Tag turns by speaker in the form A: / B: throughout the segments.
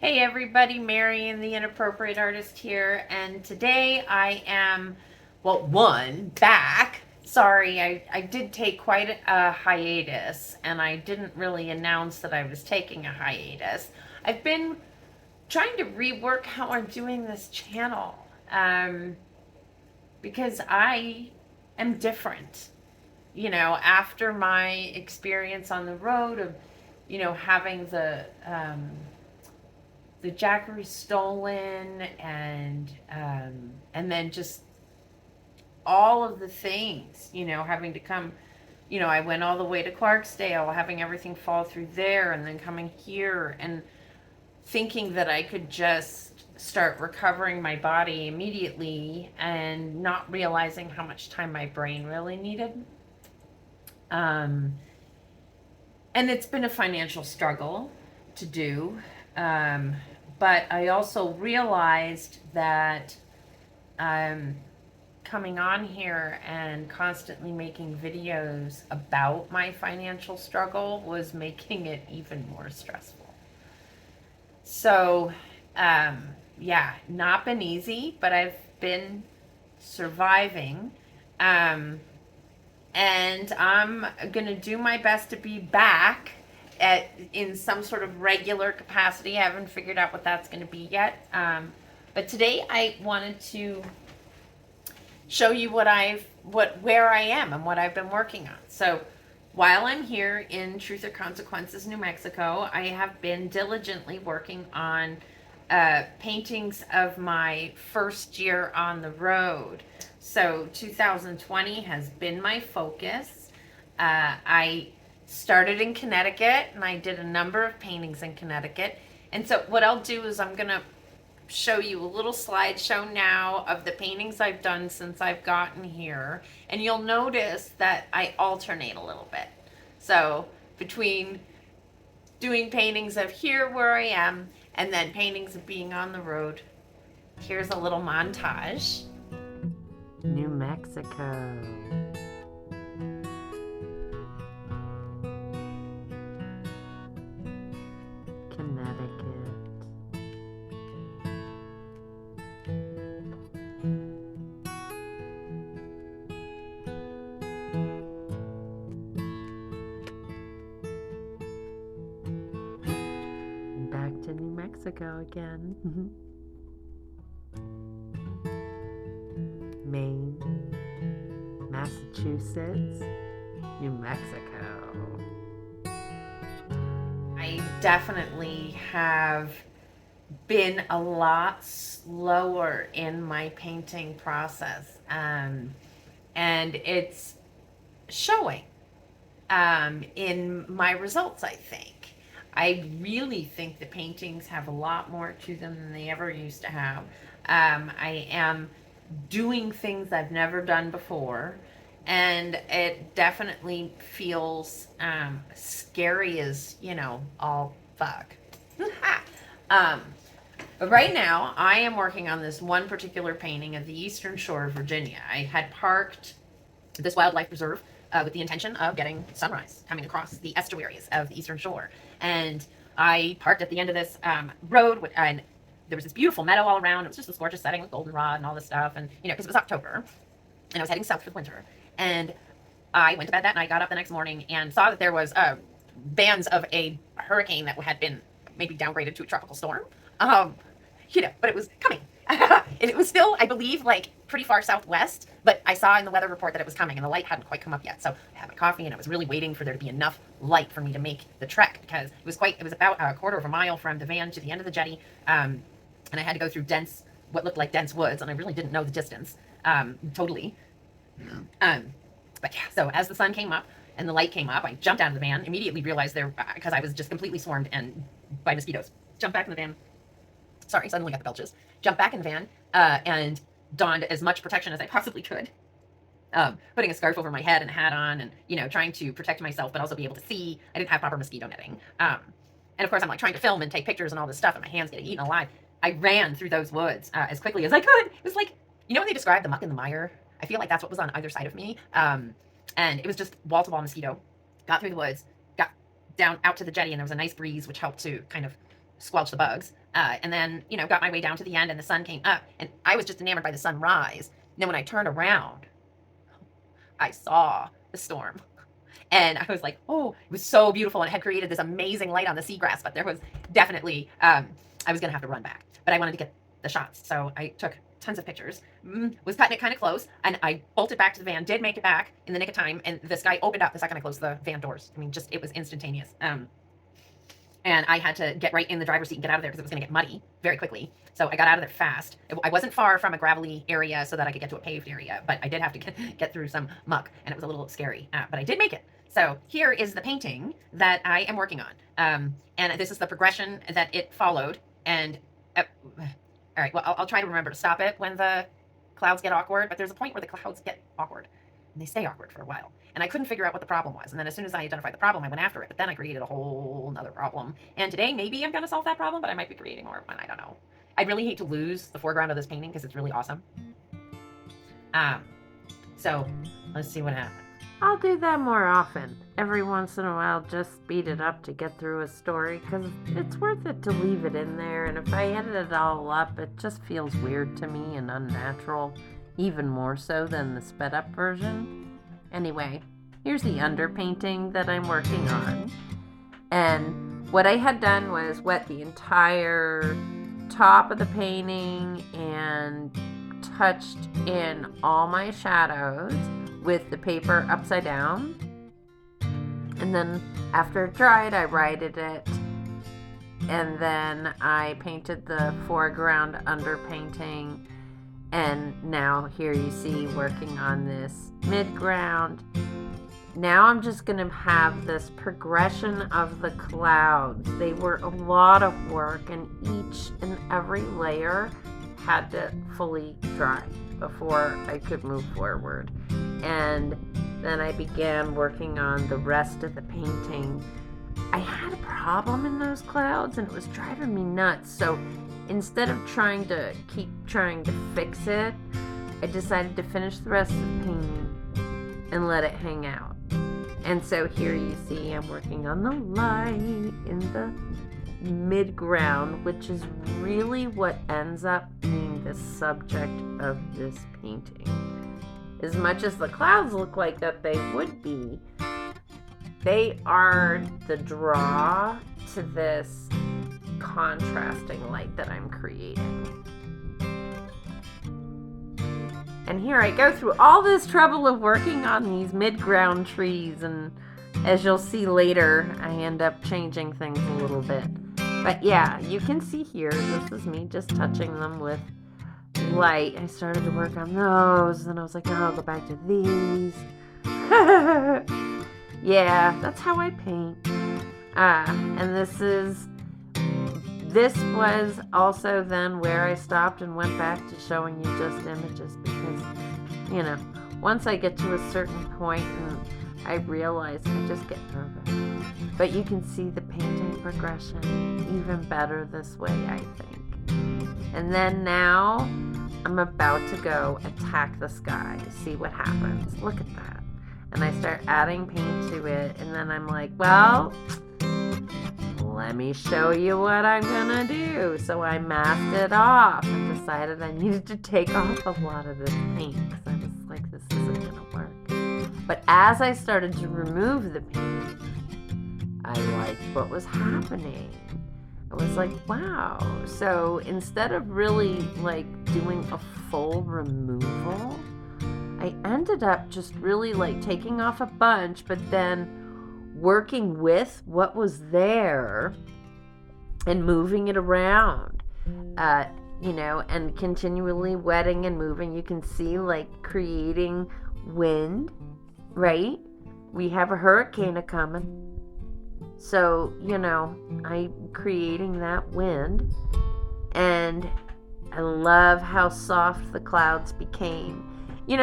A: Hey everybody, Mary and the Inappropriate Artist here, and today I am, back. Sorry, I did take quite a hiatus, and I didn't really announce that I was taking a hiatus. I've been trying to rework how I'm doing this channel, because I am different. After my experience on the road of, having the Jackery stolen, and then just all of the things, having to come, I went all the way to Clarksdale, having everything fall through there, and then coming here and thinking that I could just start recovering my body immediately and not realizing how much time my brain really needed. Um, and it's been a financial struggle to do. Um, but I also realized that coming on here and constantly making videos about my financial struggle was making it even more stressful. So, yeah, not been easy, but I've been surviving. Um, and I'm gonna do my best to be back in some sort of regular capacity. I haven't figured out what that's going to be yet. But today I wanted to show you where I am and what I've been working on. So while I'm here in Truth or Consequences, New Mexico, I have been diligently working on paintings of my first year on the road. So 2020 has been my focus. I started in Connecticut and I did a number of paintings in Connecticut. And so what I'll do is I'm going to show you a little slideshow now of the paintings I've done since I've gotten here. And you'll notice that I alternate a little bit. So between doing paintings of here where I am and then paintings of being on the road, here's a little montage. New Mexico. Connecticut. Back to New Mexico again. Maine, Massachusetts, New Mexico. I definitely have been a lot slower in my painting process, and it's showing in my results, I think. I really think the paintings have a lot more to them than they ever used to have. I am doing things I've never done before, and it definitely feels scary as, all fuck. um, but right now, I am working on this one particular painting of the Eastern Shore of Virginia. I had parked this wildlife preserve with the intention of getting sunrise coming across the estuaries of the Eastern Shore. And I parked at the end of this road, and there was this beautiful meadow all around. It was just this gorgeous setting with goldenrod and all this stuff. And, because it was October, and I was heading south for the winter. And I went to bed that night, got up the next morning, and saw that there was bands of a hurricane that had been maybe downgraded to a tropical storm. But it was coming. It was still, I believe, like pretty far southwest, but I saw in the weather report that it was coming and the light hadn't quite come up yet. So I had my coffee and I was really waiting for there to be enough light for me to make the trek, because it was about a quarter of a mile from the van to the end of the jetty. And I had to go through what looked like dense woods, and I really didn't know the distance, totally. But yeah, so as the sun came up and the light came up, I jumped out of the van, immediately realized because I was just completely swarmed and by mosquitoes. Jumped back in the van. Sorry, suddenly got the belches. Jumped back in the van and donned as much protection as I possibly could. Putting a scarf over my head and a hat on, and trying to protect myself, but also be able to see. I didn't have proper mosquito netting. And of course, I'm like trying to film and take pictures and all this stuff, and my hands getting eaten alive. I ran through those woods as quickly as I could. It was like, when they describe the muck and the mire, I feel like that's what was on either side of me. And it was just wall to wall mosquito. Got through the woods, got down out to the jetty, and there was a nice breeze, which helped to kind of squelch the bugs. And then, got my way down to the end and the sun came up and I was just enamored by the sunrise. And then when I turned around, I saw the storm. And I was like, oh, it was so beautiful. And it had created this amazing light on the seagrass. But there was definitely, I was going to have to run back. But I wanted to get the shots. So I took tons of pictures, was cutting it kind of close. And I bolted back to the van, did make it back in the nick of time. And the sky opened up the second I closed the van doors. I mean, just, it was instantaneous. And I had to get right in the driver's seat and get out of there because it was going to get muddy very quickly. So I got out of there fast. I wasn't far from a gravelly area so that I could get to a paved area, but I did have to get through some muck, and it was a little scary, but I did make it. So here is the painting that I am working on. And this is the progression that it followed. And all right, well, I'll try to remember to stop it when the clouds get awkward, but there's a point where the clouds get awkward. And they stay awkward for a while. And I couldn't figure out what the problem was. And then as soon as I identified the problem, I went after it. But then I created a whole nother problem. And today, maybe I'm going to solve that problem, but I might be creating more of one. I don't know. I really hate to lose the foreground of this painting because it's really awesome. So let's see what happens.
B: I'll do that more often. Every once in a while, just speed it up to get through a story because it's worth it to leave it in there. And if I edit it all up, it just feels weird to me and unnatural, even more so than the sped up version. Anyway, here's the underpainting that I'm working on. And what I had done was wet the entire top of the painting and touched in all my shadows with the paper upside down. And then after it dried, I righted it. And then I painted the foreground underpainting. And now here you see working on this midground. Now I'm just going to have this progression of the clouds. They were a lot of work, and each and every layer had to fully dry before I could move forward. And then I began working on the rest of the painting. I had a problem in those clouds, and it was driving me nuts. So instead of keep trying to fix it, I decided to finish the rest of the painting and let it hang out. And so here you see I'm working on the light in the midground, which is really what ends up being the subject of this painting. As much as the clouds look like that they would be, they are the draw to this contrasting light that I'm creating. And here I go through all this trouble of working on these mid-ground trees, and as you'll see later, I end up changing things a little bit. But yeah, you can see here, this is me just touching them with light. I started to work on those, and I was like, oh, I'll go back to these. Yeah, that's how I paint. And this was also then where I stopped and went back to showing you just images because, once I get to a certain point and I realize I just get nervous. But you can see the painting progression even better this way, I think. And then now I'm about to go attack the sky, see what happens. Look at that. And I start adding paint to it, and then I'm like, well, let me show you what I'm gonna do. So I masked it off and decided I needed to take off a lot of this paint because I was like, this isn't gonna work. But as I started to remove the paint, I liked what was happening. I was like, wow. So instead of really doing a full removal, I ended up just really taking off a bunch, but then working with what was there and moving it around, and continually wetting and moving. You can see creating wind, right? We have a hurricane a-coming. So, I'm creating that wind, and I love how soft the clouds became.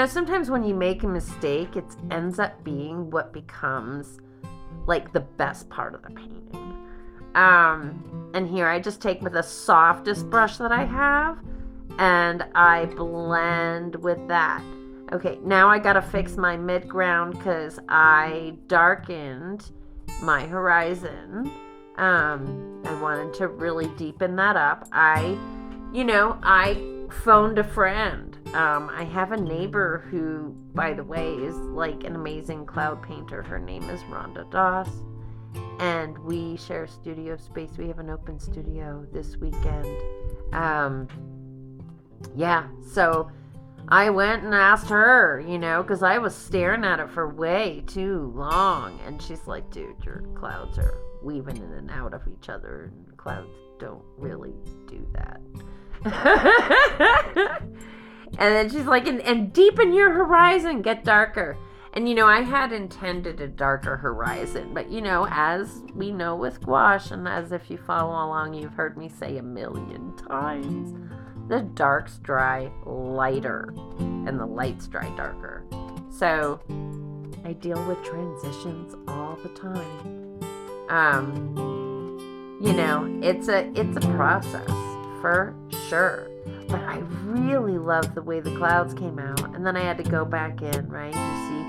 B: Sometimes when you make a mistake, it ends up being what becomes the best part of the painting. And here I just take with the softest brush that I have, and I blend with that. Okay, now I gotta fix my midground because I darkened my horizon, I wanted to really deepen that up. I phoned a friend. I have a neighbor who, by the way, is like an amazing cloud painter. Her name is Rhonda Doss, and we share studio space. We have an open studio this weekend. Um, yeah, so I went and asked her, because I was staring at it for way too long. And she's like, dude, your clouds are weaving in and out of each other, and clouds don't really do that. And then she's like, and deepen your horizon, get darker. And I had intended a darker horizon, but as we know with gouache, and as if you follow along, you've heard me say a million times, the darks dry lighter and the lights dry darker. So I deal with transitions all the time. It's a process for sure. But I really love the way the clouds came out. And then I had to go back in, right? You see?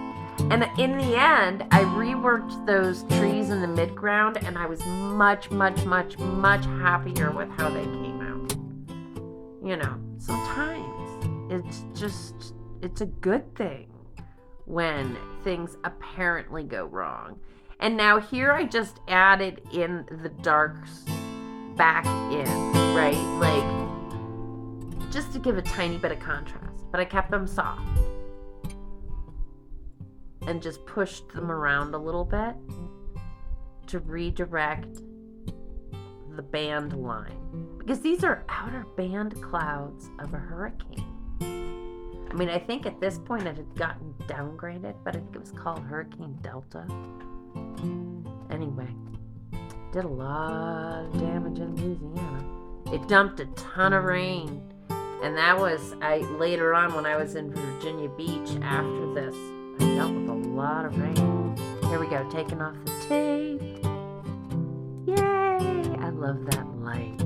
B: And in the end, I reworked those trees in the midground, and I was much, much, much, much happier with how they came out. Sometimes it's a good thing when things apparently go wrong. And now here I just added in the darks back in, right? Like, just to give a tiny bit of contrast. But I kept them soft. And just pushed them around a little bit to redirect the band line. Because these are outer band clouds of a hurricane. I mean, I think at this point it had gotten downgraded, but I think it was called Hurricane Delta. Anyway, did a lot of damage in Louisiana. It dumped a ton of rain. And that was, later on when I was in Virginia Beach after this, I dealt with a lot of rain. Here we go, taking off the tape. Yay! I love that light.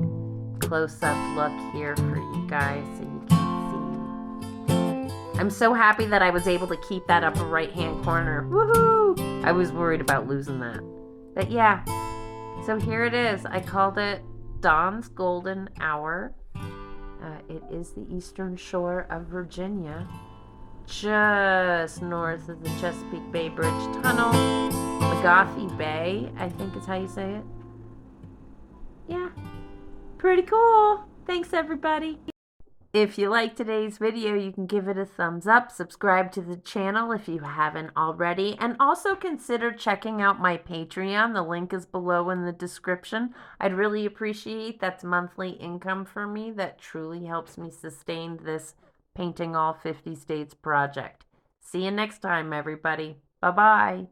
B: Close-up look here for you guys so you can see. I'm so happy that I was able to keep that upper right-hand corner. Woohoo! I was worried about losing that. But yeah, so here it is. I called it Dawn's Golden Hour. It is the eastern shore of Virginia, just north of the Chesapeake Bay Bridge Tunnel. Magathi Bay, I think is how you say it. Yeah, pretty cool. Thanks, everybody. If you liked today's video, you can give it a thumbs up, subscribe to the channel if you haven't already, and also consider checking out my Patreon. The link is below in the description. I'd really appreciate that's monthly income for me that truly helps me sustain this Painting All 50 States project. See you next time, everybody. Bye-bye.